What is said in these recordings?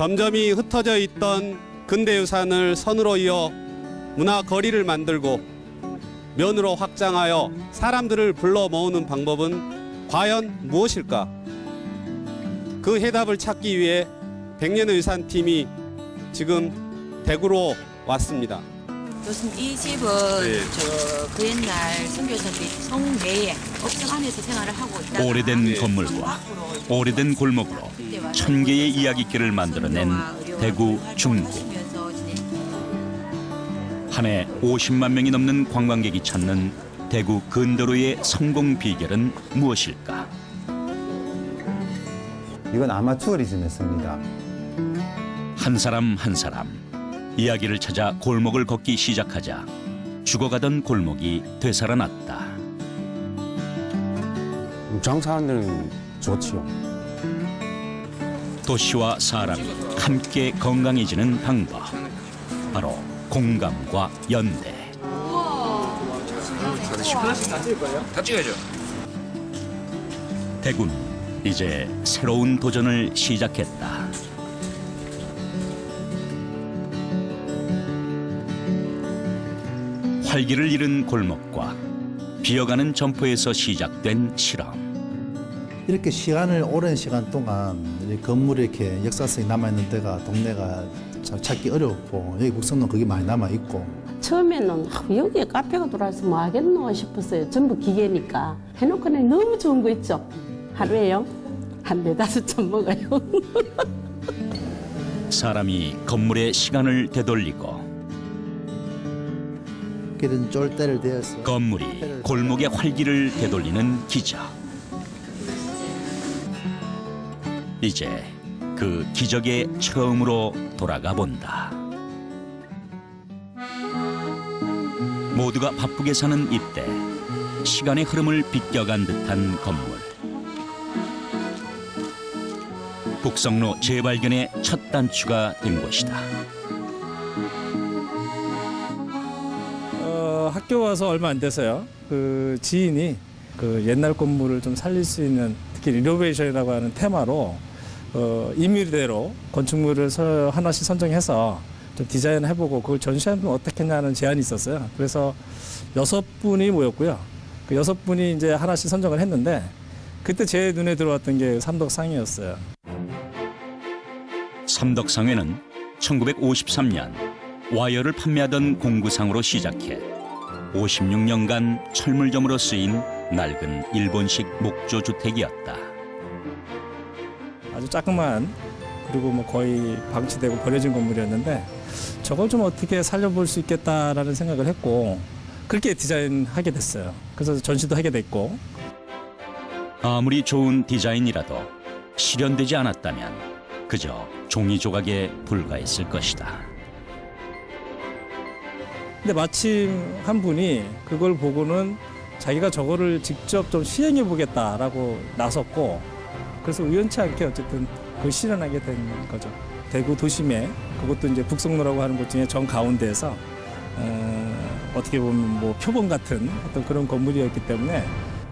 점점이 흩어져 있던 근대유산을 선으로 이어 문화 거리를 만들고 면으로 확장하여 사람들을 불러 모으는 방법은 과연 무엇일까? 그 해답을 찾기 위해 백년의 유산팀이 지금 대구로 왔습니다. 교수님, 이 집은 그 옛날 선교사들이 성내에 업성 안에서 생활을 하고 있다. 오래된 건물과 오래된 골목으로 1000개의 이야깃길을 만들어낸 대구 중구. 한 해 50만 명이 넘는 관광객이 찾는 대구 근대로의 성공 비결은 무엇일까? 이건 아마추어리즘이었습니다. 한 사람 한 사람 이야기를 찾아 골목을 걷기 시작하자 죽어가던 골목이 되살아났다. 장사하는 데는 좋지요. 도시와 사람이 함께 건강해지는 방법, 바로 공감과 연대. 다 찍어야죠. 대구는 이제 새로운 도전을 시작했다. 활기를 잃은 골목과 비어가는 점포에서 시작된 실험. 이렇게 시간을 오랜 시간 동안 이 건물이 이렇게 역사성이 남아있는 데가 동네가 찾기 어렵고 여기 북성동 거기 많이 남아있고 처음에는 여기에 카페가 돌아와서 뭐 하겠노 싶었어요. 전부 기계니까. 해놓고는 너무 좋은 거 있죠. 하루에요 한 4-5점 먹어요. 사람이 건물의 시간을 되돌리고 이런 쫄대를 대어서 건물이 골목의 활기를 되돌리는 기적. 이제 그 기적의 처음으로 돌아가 본다. 모두가 바쁘게 사는 이때 시간의 흐름을 비껴간 듯한 건물. 북성로 재발견의 첫 단추가 된 곳이다. 학교 와서 얼마 안 돼서요. 그 지인이 그 옛날 건물을 좀 살릴 수 있는 특히 리노베이션이라고 하는 테마로 임의대로 건축물을 하나씩 선정해서 좀 디자인해보고 그걸 전시하면 어떻겠냐는 제안이 있었어요. 그래서 6분이 모였고요. 그 6분이 이제 하나씩 선정을 했는데 그때 제 눈에 들어왔던 게 삼덕상회였어요. 삼덕상회는 1953년 와이어를 판매하던 공구상으로 시작해 56년간 철물점으로 쓰인 낡은 일본식 목조주택이었다. 아주 조그만 그리고 뭐 거의 방치되고 버려진 건물이었는데 저걸 좀 어떻게 살려볼 수 있겠다라는 생각을 했고 그렇게 디자인하게 됐어요. 그래서 전시도 하게 됐고. 아무리 좋은 디자인이라도 실현되지 않았다면 그저 종이 조각에 불과했을 것이다. 근데 마침 한 분이 그걸 보고는 자기가 저거를 직접 좀 시행해 보겠다라고 나섰고 그래서 우연치 않게 어쨌든 그걸 실현하게 된 거죠. 대구 도심에 그것도 이제 북성로라고 하는 곳 중에 정 가운데에서 어떻게 보면 뭐 표본 같은 어떤 그런 건물이었기 때문에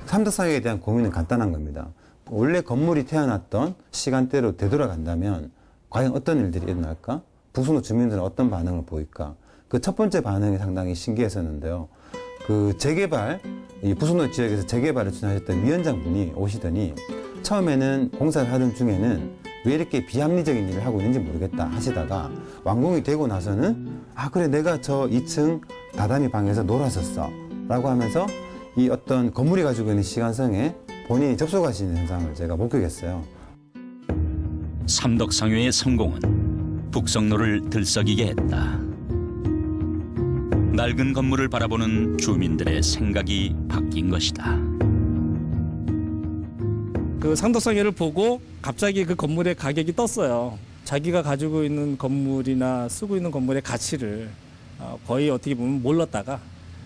삼덕상회에 대한 고민은 간단한 겁니다. 원래 건물이 태어났던 시간대로 되돌아간다면 과연 어떤 일들이 일어날까? 북성로 주민들은 어떤 반응을 보일까? 그 첫 번째 반응이 상당히 신기했었는데요. 그 재개발, 이 부성로 지역에서 재개발을 추진하셨던 위원장분이 오시더니 처음에는 공사를 하던 중에는 왜 이렇게 비합리적인 일을 하고 있는지 모르겠다 하시다가 완공이 되고 나서는 아 그래 내가 저 2층 다다미 방에서 놀았었어 라고 하면서 이 어떤 건물이 가지고 있는 시간성에 본인이 접속하시는 현상을 제가 목격했어요. 삼덕상회의 성공은 북성로를 들썩이게 했다. 낡은 건물을 바라보는 주민들의 생각이 바뀐 것이다. 그 삼덕상회를 보고 갑자기 그 건물의 가격이 떴어요. 자기가 가지고 있는 건물이나 쓰고 있는 건물의 가치를 거의 어떻게 보면 몰랐다가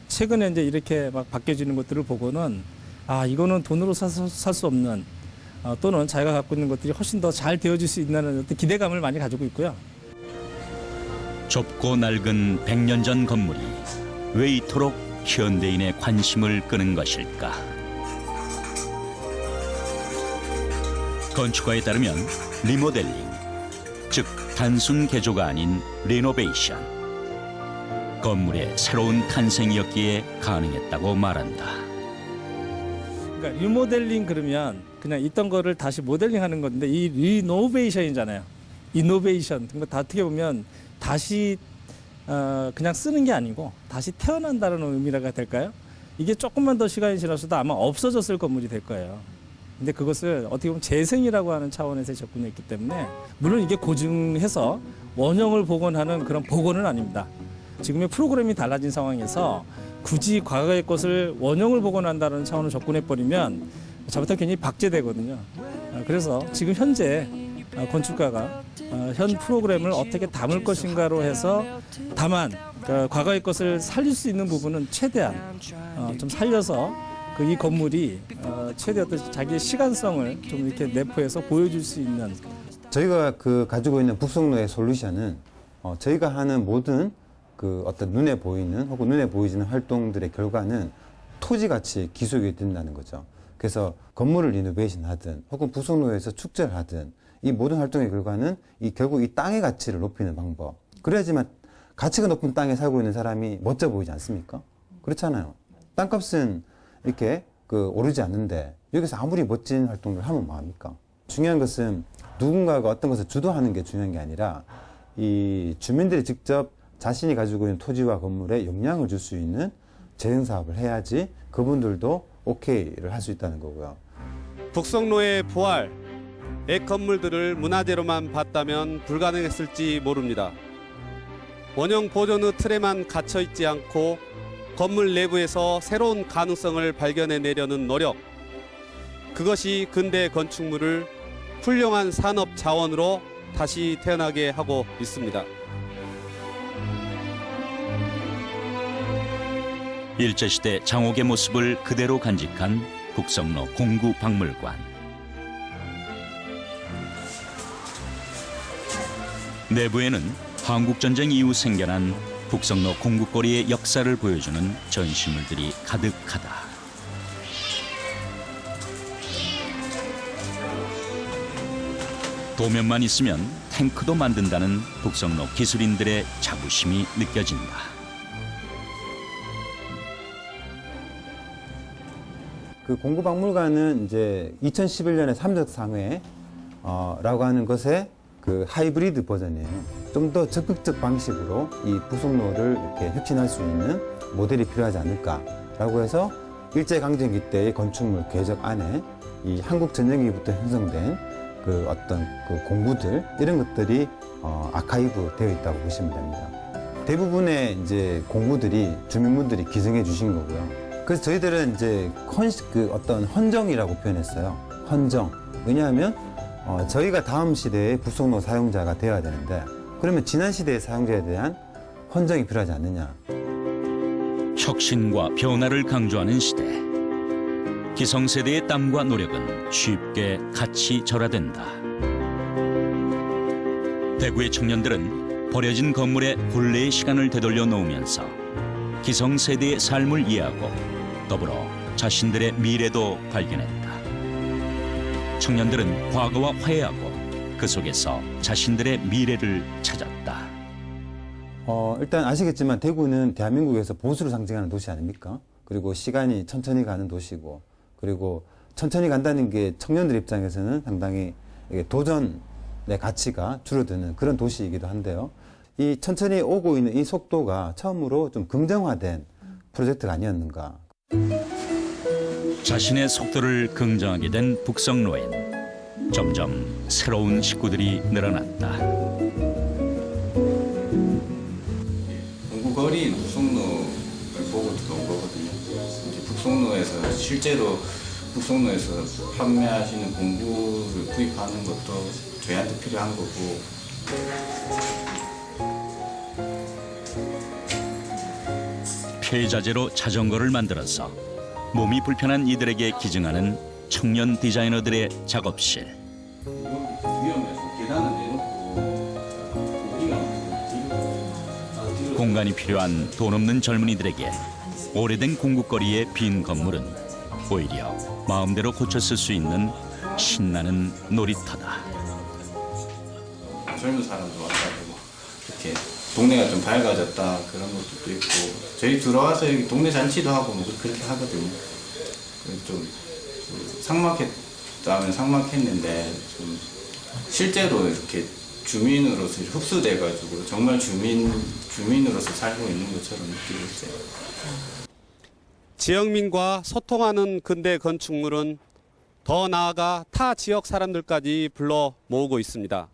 최근에 이제 이렇게 막 바뀌어지는 것들을 보고는 아 이거는 돈으로 살 수 없는 또는 자기가 갖고 있는 것들이 훨씬 더 잘 되어질 수 있다는 어떤 기대감을 많이 가지고 있고요. 좁고 낡은 100년 전 건물이 왜 이토록 현대인의 관심을 끄는 것일까? 건축가에 따르면 리모델링, 즉 단순 개조가 아닌 리노베이션. 건물의 새로운 탄생이었기에 가능했다고 말한다. 그러니까 리모델링 그러면 그냥 있던 거를 다시 모델링하는 건데 이 리노베이션이잖아요. 이노베이션. 그러니까 어떻게 보면 다시 그냥 쓰는 게 아니고 다시 태어난다는 의미라가 될까요? 이게 조금만 더 시간이 지났어도 아마 없어졌을 건물이 될 거예요. 근데 그것을 어떻게 보면 재생이라고 하는 차원에서 접근했기 때문에 물론 이게 고증해서 원형을 복원하는 그런 복원은 아닙니다. 지금의 프로그램이 달라진 상황에서 굳이 과거의 것을 원형을 복원한다는 차원으로 접근해버리면 잘못하면 괜히 박제되거든요. 그래서 지금 현재 건축가가 현 프로그램을 어떻게 담을 것인가로 해서 다만 과거의 것을 살릴 수 있는 부분은 최대한 좀 살려서 이 건물이 최대 어떤 자기의 시간성을 좀 이렇게 내포해서 보여줄 수 있는. 저희가 가지고 있는 북성로의 솔루션은 저희가 하는 모든 어떤 눈에 보이는 혹은 눈에 보이지 않는 활동들의 결과는 토지가치 기속이 된다는 거죠. 그래서 건물을 리노베이션 하든 혹은 북성로에서 축제를 하든 이 모든 활동의 결과는 결국 이 땅의 가치를 높이는 방법. 그래야지만 가치가 높은 땅에 살고 있는 사람이 멋져 보이지 않습니까? 그렇잖아요. 땅값은 이렇게 오르지 않는데 여기서 아무리 멋진 활동을 하면 뭐합니까? 중요한 것은 누군가가 어떤 것을 주도하는 게 중요한 게 아니라 이 주민들이 직접 자신이 가지고 있는 토지와 건물에 영향을 줄 수 있는 재생 사업을 해야지 그분들도 오케이를 할 수 있다는 거고요. 북성로의 부활, 옛 건물들을 문화재로만 봤다면 불가능했을지 모릅니다. 원형 보존의 틀에만 갇혀 있지 않고 건물 내부에서 새로운 가능성을 발견해 내려는 노력, 그것이 근대 건축물을 훌륭한 산업 자원으로 다시 태어나게 하고 있습니다. 일제시대 장옥의 모습을 그대로 간직한 북성로 공구박물관. 내부에는 한국전쟁 이후 생겨난 북성로 공구거리의 역사를 보여주는 전시물들이 가득하다. 도면만 있으면 탱크도 만든다는 북성로 기술인들의 자부심이 느껴진다. 공구박물관은 이제 2011년에 삼적상회 라고 하는 것의 하이브리드 버전이에요. 좀 더 적극적 방식으로 이 북성로를 이렇게 혁신할 수 있는 모델이 필요하지 않을까라고 해서 일제강점기 때의 건축물 궤적 안에 이 한국 전쟁기부터 형성된 어떤 공구들 이런 것들이 아카이브 되어 있다고 보시면 됩니다. 대부분의 이제 공구들이 주민분들이 기증해 주신 거고요. 그래서 저희들은 이제 어떤 헌정이라고 표현했어요. 헌정. 왜냐하면 저희가 다음 시대의 북성로 사용자가 되어야 되는데 그러면 지난 시대의 사용자에 대한 헌정이 필요하지 않느냐. 혁신과 변화를 강조하는 시대. 기성세대의 땀과 노력은 쉽게 같이 절하된다. 대구의 청년들은 버려진 건물에 본래의 시간을 되돌려 놓으면서 기성세대의 삶을 이해하고 더불어 자신들의 미래도 발견했다. 청년들은 과거와 화해하고 그 속에서 자신들의 미래를 찾았다. 일단 아시겠지만 대구는 대한민국에서 보수를 상징하는 도시 아닙니까? 그리고 시간이 천천히 가는 도시고 그리고 천천히 간다는 게 청년들 입장에서는 상당히 도전의 가치가 줄어드는 그런 도시이기도 한데요. 이 천천히 오고 있는 이 속도가 처음으로 좀 긍정화된 프로젝트가 아니었는가. 자신의 속도를 긍정하게 된 북성로엔 점점 새로운 식구들이 늘어났다. 공구거리인 북성로를 보고 들어온 거거든요. 이제 북성로에서 실제로 북성로에서 판매하시는 공구를 구입하는 것도 저희한테 필요한 거고. 폐자재로 자전거를 만들어서 몸이 불편한 이들에게 기증하는 청년 디자이너들의 작업실. 위험해서 계단을 내놓고 공간이 필요한 돈 없는 젊은이들에게 오래된 공구거리의 빈 건물은 오히려 마음대로 고쳐 쓸 수 있는 신나는 놀이터다. 젊은 사람들 왔다고 뭐 이렇게 동네가 좀 밝아졌다 그런 것도 있고 저희 들어와서 여기 동네 잔치도 하고 뭐 그렇게 하거든요. 좀 삭막했다면 삭막했는데 좀 실제로 이렇게 주민으로서 흡수돼가지고 정말 주민으로서 살고 있는 것처럼 느끼고 있어요. 지역민과 소통하는 근대 건축물은 더 나아가 타 지역 사람들까지 불러 모으고 있습니다.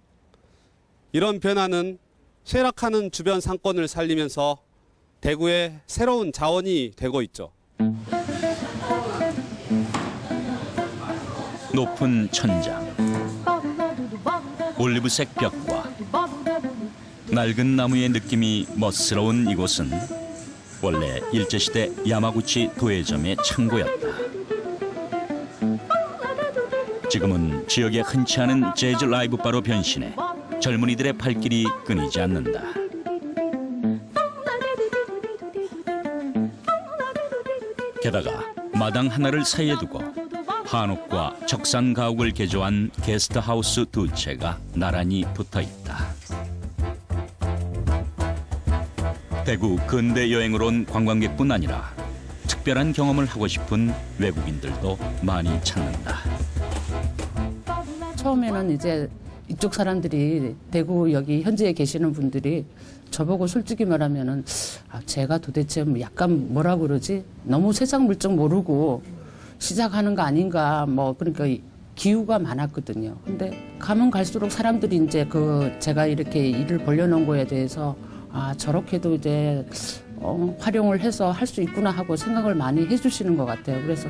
이런 변화는 쇠락하는 주변 상권을 살리면서 대구의 새로운 자원이 되고 있죠. 높은 천장, 올리브색 벽과 낡은 나무의 느낌이 멋스러운 이곳은 원래 일제시대 야마구치 도예점의 창고였다. 지금은 지역에 흔치 않은 재즈 라이브 바로 변신해 젊은이들의 발길이 끊이지 않는다. 게다가 마당 하나를 사이에 두고 한옥과 적산 가옥을 개조한 게스트하우스 2채가 나란히 붙어있다. 대구 근대 여행을 온 관광객뿐 아니라 특별한 경험을 하고 싶은 외국인들도 많이 찾는다. 처음에는 이제 이쪽 사람들이 대구 여기 현지에 계시는 분들이 저보고 솔직히 말하면은 제가 도대체 약간 뭐라 그러지? 너무 세상 물정 모르고 시작하는 거 아닌가 뭐 그러니까 기우가 많았거든요. 근데 가면 갈수록 사람들이 이제 제가 이렇게 일을 벌려놓은 거에 대해서 저렇게도 이제 활용을 해서 할 수 있구나 하고 생각을 많이 해주시는 것 같아요. 그래서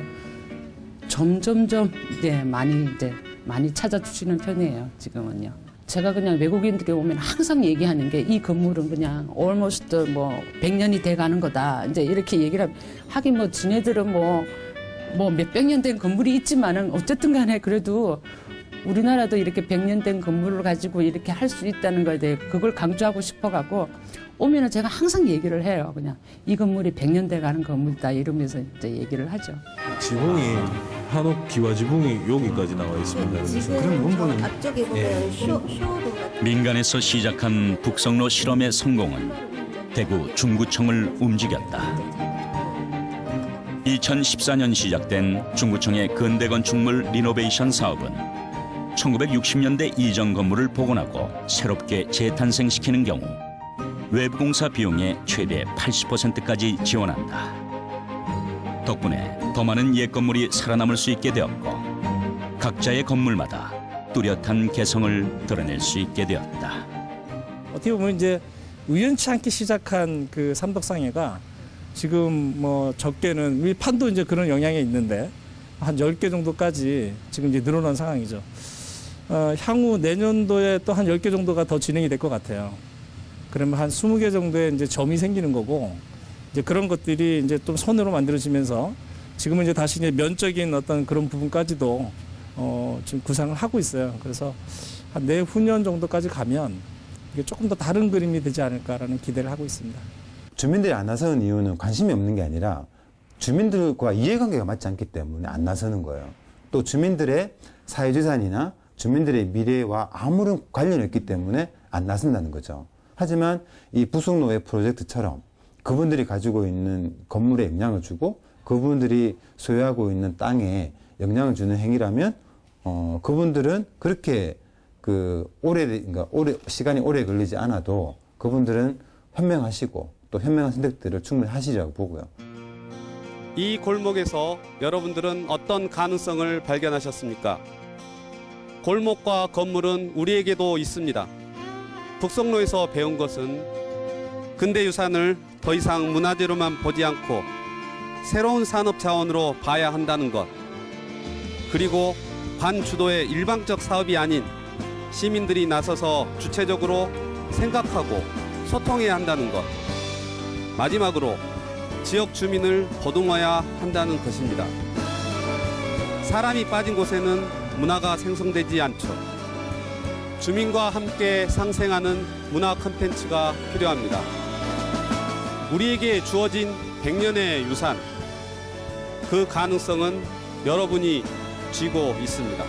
점점점 이제 많이 찾아주시는 편이에요. 지금은요. 제가 그냥 외국인들이 오면 항상 얘기하는 게 이 건물은 그냥 almost 뭐 100년이 돼가는 거다. 이제 이렇게 얘기를 하긴 뭐 지네들은 뭐 몇백 년 된 건물이 있지만은 어쨌든 간에 그래도 우리나라도 이렇게 100년 된 건물을 가지고 이렇게 할 수 있다는 거에 대해 그걸 강조하고 싶어갖고 오면은 제가 항상 얘기를 해요. 그냥 이 건물이 100년 돼가는 건물이다 이러면서 이제 얘기를 하죠. 지붕이 한옥 기와 지붕이 여기까지 나와 있습니다. 그래서 그럼 원본은 앞쪽에 보면 쇼도 같은 민간에서 시작한 북성로 실험의 성공은 대구 중구청을 움직였다. 2014년 시작된 중구청의 근대 건축물 리노베이션 사업은 1960년대 이전 건물을 복원하고 새롭게 재탄생시키는 경우 외부 공사 비용의 최대 80%까지 지원한다. 덕분에 더 많은 옛 건물이 살아남을 수 있게 되었고 각자의 건물마다 뚜렷한 개성을 드러낼 수 있게 되었다. 어떻게 보면 이제 우연치 않게 시작한 그 삼덕상해가 지금 뭐 적게는 밀판도 이제 그런 영향이 있는데 한 10개 정도까지 지금 이제 늘어난 상황이죠. 향후 내년도에 또 한 10개 정도가 더 진행이 될 것 같아요. 그러면 한 20개 정도의 이제 점이 생기는 거고 이제 그런 것들이 이제 좀 손으로 만들어지면서 지금은 이제 다시 이제 면적인 어떤 그런 부분까지도 지금 구상을 하고 있어요. 그래서 한 내후년 정도까지 가면 이게 조금 더 다른 그림이 되지 않을까라는 기대를 하고 있습니다. 주민들이 안 나서는 이유는 관심이 없는 게 아니라 주민들과 이해관계가 맞지 않기 때문에 안 나서는 거예요. 또 주민들의 사회재산이나 주민들의 미래와 아무런 관련이 없기 때문에 안 나선다는 거죠. 하지만 이 북성로의 프로젝트처럼 그분들이 가지고 있는 건물에 영향을 주고 그분들이 소유하고 있는 땅에 영향을 주는 행위라면 그분들은 그렇게 시간이 오래 걸리지 않아도 그분들은 현명하시고 또 현명한 선택들을 충분히 하시리라고 보고요. 이 골목에서 여러분들은 어떤 가능성을 발견하셨습니까? 골목과 건물은 우리에게도 있습니다. 북성로에서 배운 것은 근대유산을 더 이상 문화재로만 보지 않고 새로운 산업 자원으로 봐야 한다는 것, 그리고 반주도의 일방적 사업이 아닌 시민들이 나서서 주체적으로 생각하고 소통해야 한다는 것, 마지막으로 지역 주민을 보듬어야 한다는 것입니다. 사람이 빠진 곳에는 문화가 생성되지 않죠. 주민과 함께 상생하는 문화 콘텐츠가 필요합니다. 우리에게 주어진 100년의 유산, 그 가능성은 여러분이 쥐고 있습니다.